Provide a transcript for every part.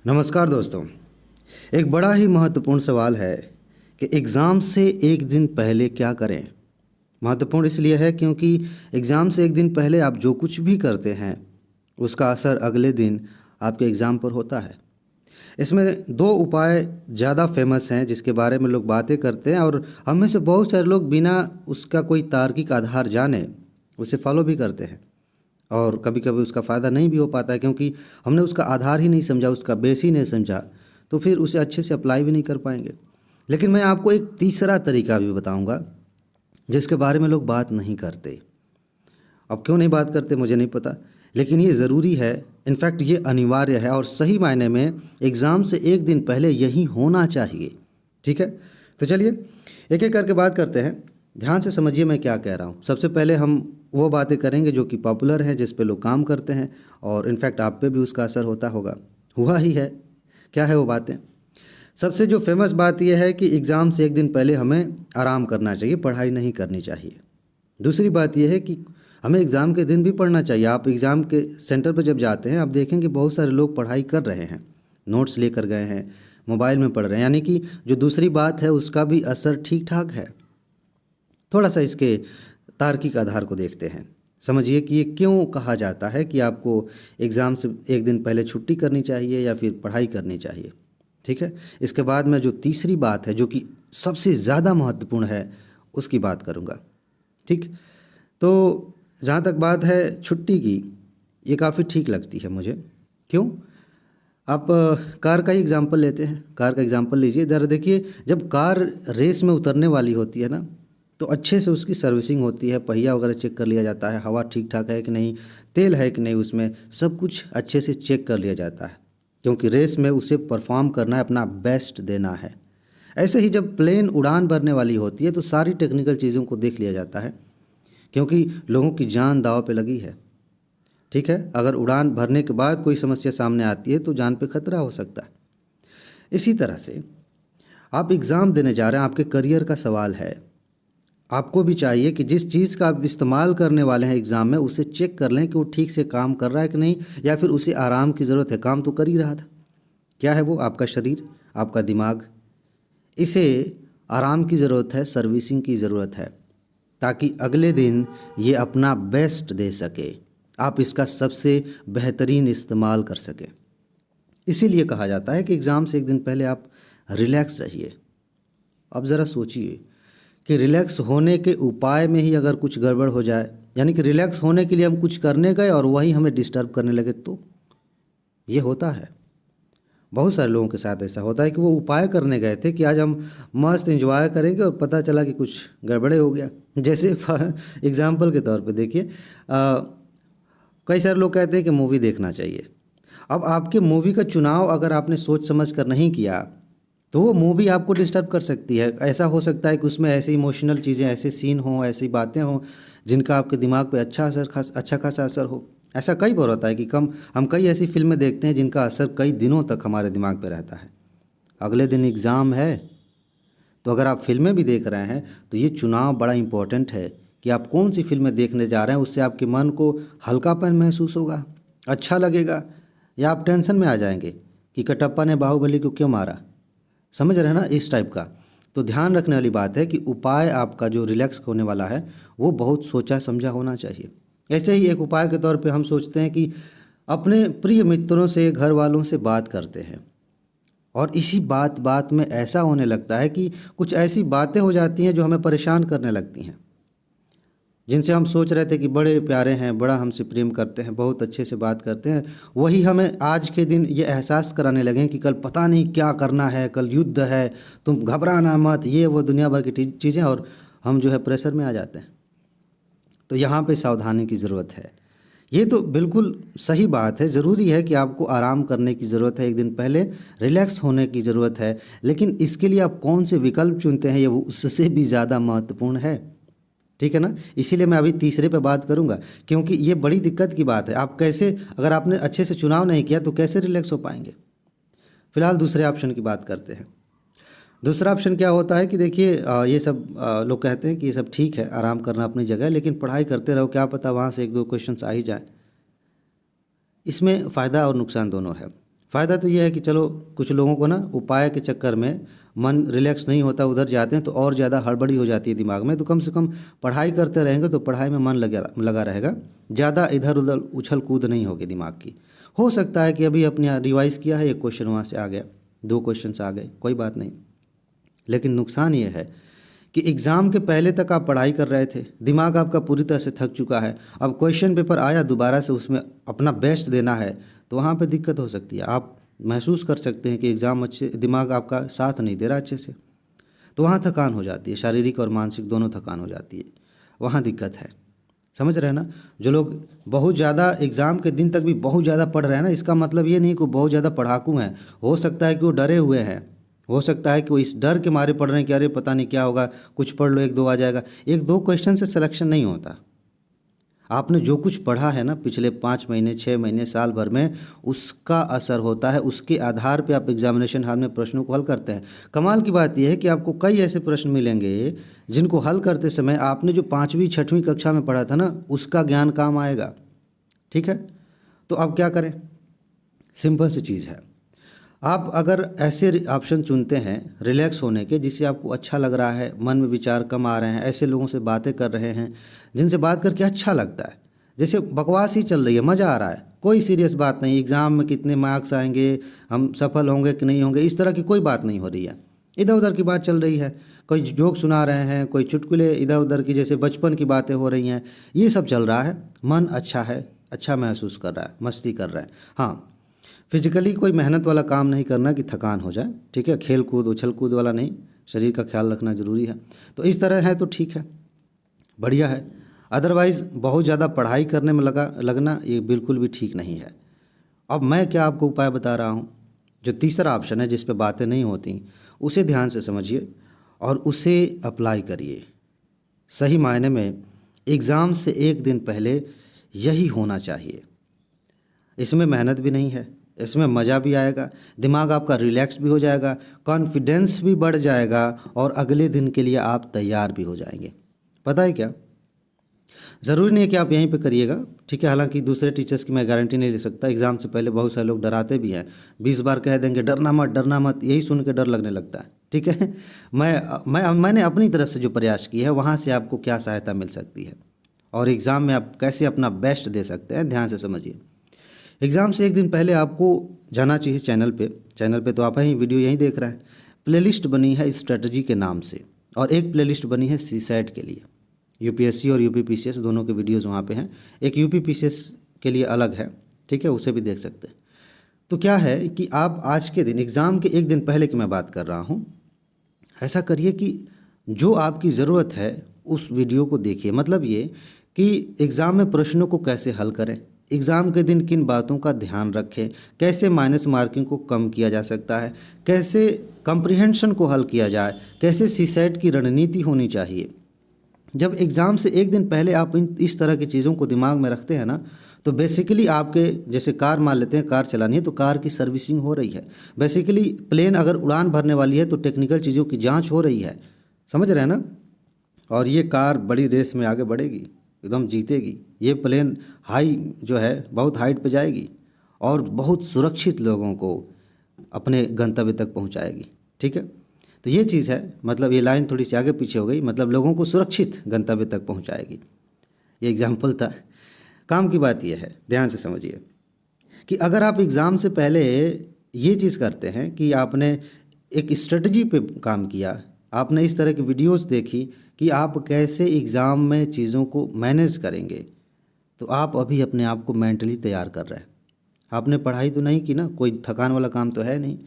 नमस्कार दोस्तों। एक बड़ा ही महत्वपूर्ण सवाल है कि एग्ज़ाम से एक दिन पहले क्या करें। महत्वपूर्ण इसलिए है क्योंकि एग्ज़ाम से एक दिन पहले आप जो कुछ भी करते हैं उसका असर अगले दिन आपके एग्ज़ाम पर होता है। इसमें दो उपाय ज़्यादा फेमस हैं जिसके बारे में लोग बातें करते हैं और हम में से बहुत सारे लोग बिना उसका कोई तार्किक आधार जाने उसे फॉलो भी करते हैं। और कभी-कभी उसका फ़ायदा नहीं भी हो पाता है क्योंकि हमने उसका आधार ही नहीं समझा, उसका बेस ही नहीं समझा, तो फिर उसे अच्छे से अप्लाई भी नहीं कर पाएँगे। लेकिन मैं आपको एक तीसरा तरीका भी बताऊँगा, जिसके बारे में लोग बात नहीं करते। अब क्यों नहीं बात करते मुझे नहीं पता, लेकिन ये ज़रूरी है, इनफैक्ट ये अनिवार्य है और सही मायने में एग्ज़ाम से एक दिन पहले यही होना चाहिए। ठीक है? तो चलिए एक-एक करके बात करते हैं। ध्यान से समझिए मैं क्या कह रहा हूँ। सबसे पहले हम वो बातें करेंगे जो कि पॉपुलर हैं, जिस पे लोग काम करते हैं और इनफैक्ट आप पे भी उसका असर होता होगा, हुआ ही है। क्या है वो बातें? सबसे जो फ़ेमस बात ये है कि एग्ज़ाम से एक दिन पहले हमें आराम करना चाहिए, पढ़ाई नहीं करनी चाहिए। दूसरी बात ये है कि हमें एग्ज़ाम के दिन भी पढ़ना चाहिए। आप एग्ज़ाम के सेंटर पर जब जाते हैं, आप देखेंगे बहुत सारे लोग पढ़ाई कर रहे हैं, नोट्स लेकर गए हैं, मोबाइल में पढ़ रहे हैं, यानी कि जो दूसरी बात है उसका भी असर ठीक-ठाक है। थोड़ा-सा इसके तार्किक आधार को देखते हैं। समझिए कि ये क्यों कहा जाता है कि आपको एग्ज़ाम से एक दिन पहले छुट्टी करनी चाहिए या फिर पढ़ाई करनी चाहिए, ठीक है? इसके बाद में जो तीसरी बात है, जो कि सबसे ज़्यादा महत्वपूर्ण है, उसकी बात करूँगा, ठीक? तो जहाँ तक बात है छुट्टी की, ये काफ़ी ठीक लगती है मुझे। क्यों? आप कार का ही एग्ज़ाम्पल लेते हैं, कार का एग्ज़ाम्पल लीजिए। ज़रा देखिए, जब कार रेस में उतरने वाली होती है ना, तो अच्छे से उसकी सर्विसिंग होती है, पहिया वगैरह चेक कर लिया जाता है, हवा ठीक-ठाक है कि नहीं, तेल है कि नहीं उसमें, सब कुछ अच्छे से चेक कर लिया जाता है, क्योंकि रेस में उसे परफ़ॉर्म करना है, अपना बेस्ट देना है। ऐसे ही जब प्लेन उड़ान भरने वाली होती है, तो सारी टेक्निकल चीज़ों को देख लिया जाता है, क्योंकि लोगों की जान दाँव पे लगी है। ठीक है? अगर उड़ान भरने के बाद कोई समस्या सामने आती है तो जान पे खतरा हो सकता है। इसी तरह से आप एग्ज़ाम देने जा रहे हैं, आपके करियर का सवाल है। आपको भी चाहिए कि जिस चीज़ का आप इस्तेमाल करने वाले हैं एग्ज़ाम में, उसे चेक कर लें कि वो ठीक से काम कर रहा है कि नहीं, या फिर उसे आराम की ज़रूरत है, काम तो कर ही रहा था। क्या है वो? आपका शरीर, आपका दिमाग। इसे आराम की ज़रूरत है, सर्विसिंग की ज़रूरत है, ताकि अगले दिन ये अपना बेस्ट दे सके, आप इसका सबसे बेहतरीन इस्तेमाल कर सकें। इसीलिए कहा जाता है कि एग्ज़ाम से एक दिन पहले आप रिलैक्स रहिए। अब ज़रा सोचिए कि रिलैक्स होने के उपाय में ही अगर कुछ गड़बड़ हो जाए, यानी कि रिलैक्स होने के लिए हम कुछ करने गए और वही हमें डिस्टर्ब करने लगे, तो ये होता है। बहुत सारे लोगों के साथ ऐसा होता है कि वो उपाय करने गए थे कि आज हम मस्त एंजॉय करेंगे और पता चला कि कुछ गड़बड़े हो गया। जैसे एग्जाम्पल के तौर पे देखिए, कई सारे लोग कहते हैं कि मूवी देखना चाहिए। अब आपके मूवी का चुनाव अगर आपने सोच समझ कर नहीं किया, तो वो मूवी आपको डिस्टर्ब कर सकती है। ऐसा हो सकता है कि उसमें ऐसी इमोशनल चीज़ें, ऐसे सीन हों, ऐसी बातें हों जिनका आपके दिमाग पे अच्छा खासा असर हो। ऐसा कई बार होता है कि हम कई ऐसी फ़िल्में देखते हैं जिनका असर कई दिनों तक हमारे दिमाग पे रहता है। अगले दिन एग्ज़ाम है, तो अगर आप फ़िल्में भी देख रहे हैं, तो ये चुनाव बड़ा इम्पोर्टेंट है कि आप कौन-सी फ़िल्में देखने जा रहे हैं। उससे आपके मन को हल्कापन महसूस होगा, अच्छा लगेगा, या आप टेंशन में आ जाएँगे कि कटप्पा ने बाहुबली को क्यों मारा। समझ रहे हैं ना, इस टाइप का। तो ध्यान रखने वाली बात है कि उपाय आपका जो रिलैक्स होने वाला है, वो बहुत सोचा समझा होना चाहिए। ऐसे ही एक उपाय के तौर पे हम सोचते हैं कि अपने प्रिय मित्रों से, घर वालों से बात करते हैं, और इसी बात बात में ऐसा होने लगता है कि कुछ ऐसी बातें हो जाती हैं जो हमें परेशान करने लगती हैं, जिनसे हम सोच रहे थे कि बड़े प्यारे हैं, बड़ा हमसे प्रेम करते हैं, बहुत अच्छे से बात करते हैं, वही हमें आज के दिन ये एहसास कराने लगे कि कल पता नहीं क्या करना है, कल युद्ध है, तुम घबराना मत, ये वो दुनिया भर की चीज़ें, और हम जो है प्रेशर में आ जाते हैं। तो यहाँ पे सावधानी की ज़रूरत है। ये तो बिल्कुल सही बात है, ज़रूरी है कि आपको आराम करने की ज़रूरत है, एक दिन पहले रिलैक्स होने की ज़रूरत है, लेकिन इसके लिए आप कौन से विकल्प चुनते हैं, ये वो उससे भी ज़्यादा महत्वपूर्ण है। ठीक है ना? इसीलिए मैं अभी तीसरे पे बात करूँगा, क्योंकि ये बड़ी दिक्कत की बात है। आप कैसे, अगर आपने अच्छे से चुनाव नहीं किया तो कैसे रिलैक्स हो पाएँगे? फिलहाल दूसरे ऑप्शन की बात करते हैं। दूसरा ऑप्शन क्या होता है कि देखिए, ये सब लोग कहते हैं कि ये सब ठीक है, आराम करना अपनी जगह है, लेकिन पढ़ाई करते रहो, क्या पता वहाँ से 1-2 क्वेश्चन्स आ ही जाएँ। इसमें फ़ायदा और नुकसान दोनों है। फ़ायदा तो ये है कि चलो कुछ लोगों को ना उपाय के चक्कर में मन रिलैक्स नहीं होता, उधर जाते हैं तो और ज़्यादा हड़बड़ी हो जाती है दिमाग में। तो कम से कम पढ़ाई करते रहेंगे तो पढ़ाई में मन लगा रहेगा, ज़्यादा इधर उधर उछल कूद नहीं होगी दिमाग की। हो सकता है कि अभी अपने रिवाइज़ किया है, एक क्वेश्चन वहाँ से आ गया, 2 क्वेश्चन आ गए, कोई बात नहीं। लेकिन नुकसान ये है कि एग्ज़ाम के पहले तक आप पढ़ाई कर रहे थे, दिमाग आपका पूरी तरह से थक चुका है, अब क्वेश्चन पेपर आया, दोबारा से उसमें अपना बेस्ट देना है, तो वहाँ पे दिक्कत हो सकती है। आप महसूस कर सकते हैं कि एग्ज़ाम अच्छे, दिमाग आपका साथ नहीं दे रहा अच्छे से, तो वहाँ थकान हो जाती है, शारीरिक और मानसिक दोनों थकान हो जाती है, वहाँ दिक्कत है। समझ रहे हैं ना? जो लोग बहुत ज़्यादा एग्ज़ाम के दिन तक भी बहुत ज़्यादा पढ़ रहे हैं ना, इसका मतलब ये नहीं कि वो बहुत ज़्यादा पढ़ाकू हैं। हो सकता है कि वो डरे हुए हैं, हो सकता है कि वो इस डर के मारे पढ़ रहे हैं कि अरे पता नहीं क्या होगा, कुछ पढ़ लो 1-2 आ जाएगा। 1-2 क्वेश्चन से सिलेक्शन नहीं होता। आपने जो कुछ पढ़ा है ना पिछले 5 महीने, 6 महीने, साल भर में, उसका असर होता है, उसके आधार पे आप एग्जामिनेशन हॉल में प्रश्नों को हल करते हैं। कमाल की बात यह है कि आपको कई ऐसे प्रश्न मिलेंगे जिनको हल करते समय आपने जो 5वीं 6वीं कक्षा में पढ़ा था ना, उसका ज्ञान काम आएगा। ठीक है? तो अब क्या करें? सिंपल सी चीज़ है, आप अगर ऐसे ऑप्शन चुनते हैं रिलैक्स होने के, जिससे आपको अच्छा लग रहा है, मन में विचार कम आ रहे हैं, ऐसे लोगों से बातें कर रहे हैं जिनसे बात करके अच्छा लगता है, जैसे बकवास ही चल रही है, मज़ा आ रहा है, कोई सीरियस बात नहीं, एग्ज़ाम में कितने मार्क्स आएंगे, हम सफल होंगे कि नहीं होंगे, इस तरह की कोई बात नहीं हो रही है। इधर उधर की बात चल रही है, कोई जोक सुना रहे हैं, कोई चुटकुले इधर उधर की, जैसे बचपन की बातें हो रही हैं, ये सब चल रहा है। मन अच्छा है, अच्छा महसूस कर रहा है, मस्ती कर रहा है। हाँ, फिजिकली कोई मेहनत वाला काम नहीं करना कि थकान हो जाए, ठीक है? खेल कूद उछल कूद वाला नहीं, शरीर का ख्याल रखना ज़रूरी है। तो इस तरह है तो ठीक है, बढ़िया है। अदरवाइज़ बहुत ज़्यादा पढ़ाई करने में लगना ये बिल्कुल भी ठीक नहीं है। अब मैं क्या आपको उपाय बता रहा हूँ, जो तीसरा ऑप्शन है जिस पे बातें नहीं होती, उसे ध्यान से समझिए और उसे अप्लाई करिए। सही मायने में एग्ज़ाम से एक दिन पहले यही होना चाहिए। इसमें मेहनत भी नहीं है, इसमें मज़ा भी आएगा, दिमाग आपका रिलैक्स भी हो जाएगा, कॉन्फिडेंस भी बढ़ जाएगा और अगले दिन के लिए आप तैयार भी हो जाएंगे। पता है क्या, ज़रूरी नहीं है कि आप यहीं पे करिएगा, ठीक है? हालांकि दूसरे टीचर्स की मैं गारंटी नहीं ले सकता, एग्ज़ाम से पहले बहुत सारे लोग डराते भी हैं, 20 बार कह देंगे डरना मत डरना मत, यही सुन के डर लगने लगता है। ठीक है? मैंने अपनी तरफ से जो प्रयास किए हैं, वहाँ से आपको क्या सहायता मिल सकती है और एग्ज़ाम में आप कैसे अपना बेस्ट दे सकते हैं, ध्यान से समझिए। एग्ज़ाम से एक दिन पहले आपको जाना चाहिए चैनल पे तो आप ही वीडियो यहीं देख रहे हैं, प्लेलिस्ट बनी है स्ट्रेटजी के नाम से, और एक प्लेलिस्ट बनी है सीसैट के लिए, यूपीएससी और यूपीपीसीएस दोनों के वीडियोस वहाँ पे हैं। एक यूपीपीसीएस के लिए अलग है, ठीक है? उसे भी देख सकते हैं। तो क्या है कि आप आज के दिन, एग्ज़ाम के एक दिन पहले की मैं बात कर रहा हूँ, ऐसा करिए कि जो आपकी ज़रूरत है उस वीडियो को देखिए। मतलब ये कि एग्ज़ाम में प्रश्नों को कैसे हल करें, एग्ज़ाम के दिन किन बातों का ध्यान रखें, कैसे माइनस मार्किंग को कम किया जा सकता है, कैसे कम्प्रिहेंशन को हल किया जाए, कैसे सीसैट की रणनीति होनी चाहिए। जब एग्ज़ाम से एक दिन पहले आप इस तरह की चीज़ों को दिमाग में रखते हैं ना, तो बेसिकली आपके, जैसे कार मान लेते हैं, कार चलानी है तो कार की सर्विसिंग हो रही है, बेसिकली प्लेन अगर उड़ान भरने वाली है तो टेक्निकल चीज़ों की जांच हो रही है। समझ रहे हैं ना? और ये कार बड़ी रेस में आगे बढ़ेगी, एकदम जीतेगी। ये प्लेन हाई जो है बहुत हाइट पे जाएगी और बहुत सुरक्षित लोगों को अपने गंतव्य तक पहुंचाएगी। ठीक है? तो ये चीज़ है, मतलब ये लाइन थोड़ी सी आगे पीछे हो गई, मतलब लोगों को सुरक्षित गंतव्य तक पहुंचाएगी। ये एग्जाम्पल था। काम की बात यह है, ध्यान से समझिए, कि अगर आप एग्ज़ाम से पहले ये चीज़ करते हैं कि आपने एक स्ट्रेटजी पे काम किया, आपने इस तरह की वीडियोस देखी कि आप कैसे एग्ज़ाम में चीज़ों को मैनेज करेंगे, तो आप अभी अपने आप को मेंटली तैयार कर रहे हैं। आपने पढ़ाई तो नहीं की ना, कोई थकान वाला काम तो है नहीं,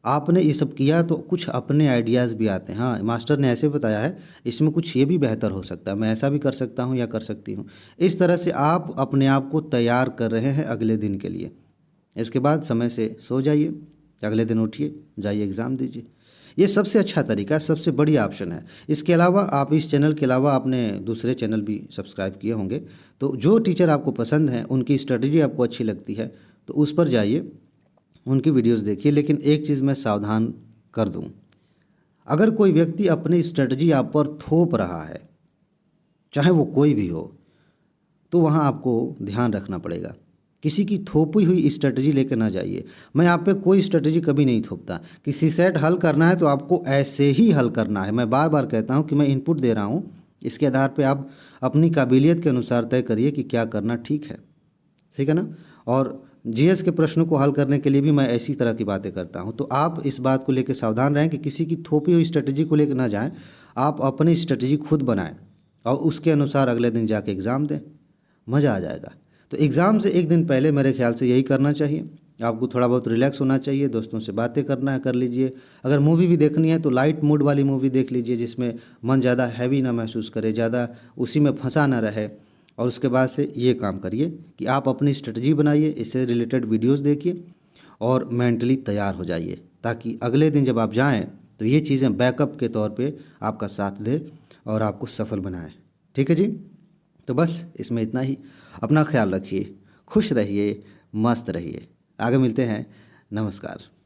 आपने ये सब किया तो कुछ अपने आइडियाज़ भी आते हैं। हाँ, मास्टर ने ऐसे बताया है, इसमें कुछ ये भी बेहतर हो सकता है, मैं ऐसा भी कर सकता हूँ या कर सकती हूँ। इस तरह से आप अपने आप को तैयार कर रहे हैं अगले दिन के लिए। इसके बाद समय से सो जाइए, अगले दिन उठिए, जाइए एग्ज़ाम दीजिए। ये सबसे अच्छा तरीका, सबसे बढ़िया ऑप्शन है। इसके अलावा आप इस चैनल के अलावा आपने दूसरे चैनल भी सब्सक्राइब किए होंगे, तो जो टीचर आपको पसंद हैं, उनकी स्ट्रेटजी आपको अच्छी लगती है तो उस पर जाइए, उनकी वीडियोस देखिए। लेकिन एक चीज़ मैं सावधान कर दूं, अगर कोई व्यक्ति अपनी स्ट्रेटजी आप पर थोप रहा है, चाहे वो कोई भी हो, तो वहाँ आपको ध्यान रखना पड़ेगा। किसी की थोपी हुई स्ट्रेटजी लेकर ना जाइए। मैं आप पे कोई स्ट्रेटजी कभी नहीं थोपता। किसी सेट हल करना है तो आपको ऐसे ही हल करना है। मैं बार बार कहता हूँ कि मैं इनपुट दे रहा हूँ, इसके आधार पे आप अपनी काबिलियत के अनुसार तय करिए कि क्या करना ठीक है। ठीक है ना। और जीएस के प्रश्नों को हल करने के लिए भी मैं ऐसी तरह की बातें करता हूँ। तो आप इस बात को लेकर सावधान रहें कि किसी की थोपी हुई स्ट्रेटजी को लेकर ना जाएं। आप अपनी स्ट्रेटजी खुद बनाएं और उसके अनुसार अगले दिन जाके एग्ज़ाम दें, मज़ा आ जाएगा। तो एग्ज़ाम से एक दिन पहले मेरे ख्याल से यही करना चाहिए। आपको थोड़ा बहुत रिलैक्स होना चाहिए, दोस्तों से बातें करना है कर लीजिए। अगर मूवी भी देखनी है तो लाइट मूड वाली मूवी देख लीजिए, जिसमें मन ज़्यादा हैवी ना महसूस करे, ज़्यादा उसी में फंसा ना रहे। और उसके बाद से ये काम करिए कि आप अपनी स्ट्रेटजी बनाइए, इससे रिलेटेड वीडियोस देखिए और मेंटली तैयार हो जाइए, ताकि अगले दिन जब आप जाएं तो ये चीज़ें बैकअप के तौर पे आपका साथ दे और आपको सफल बनाए। ठीक है जी। तो बस इसमें इतना ही। अपना ख्याल रखिए, खुश रहिए, मस्त रहिए। आगे मिलते हैं। नमस्कार।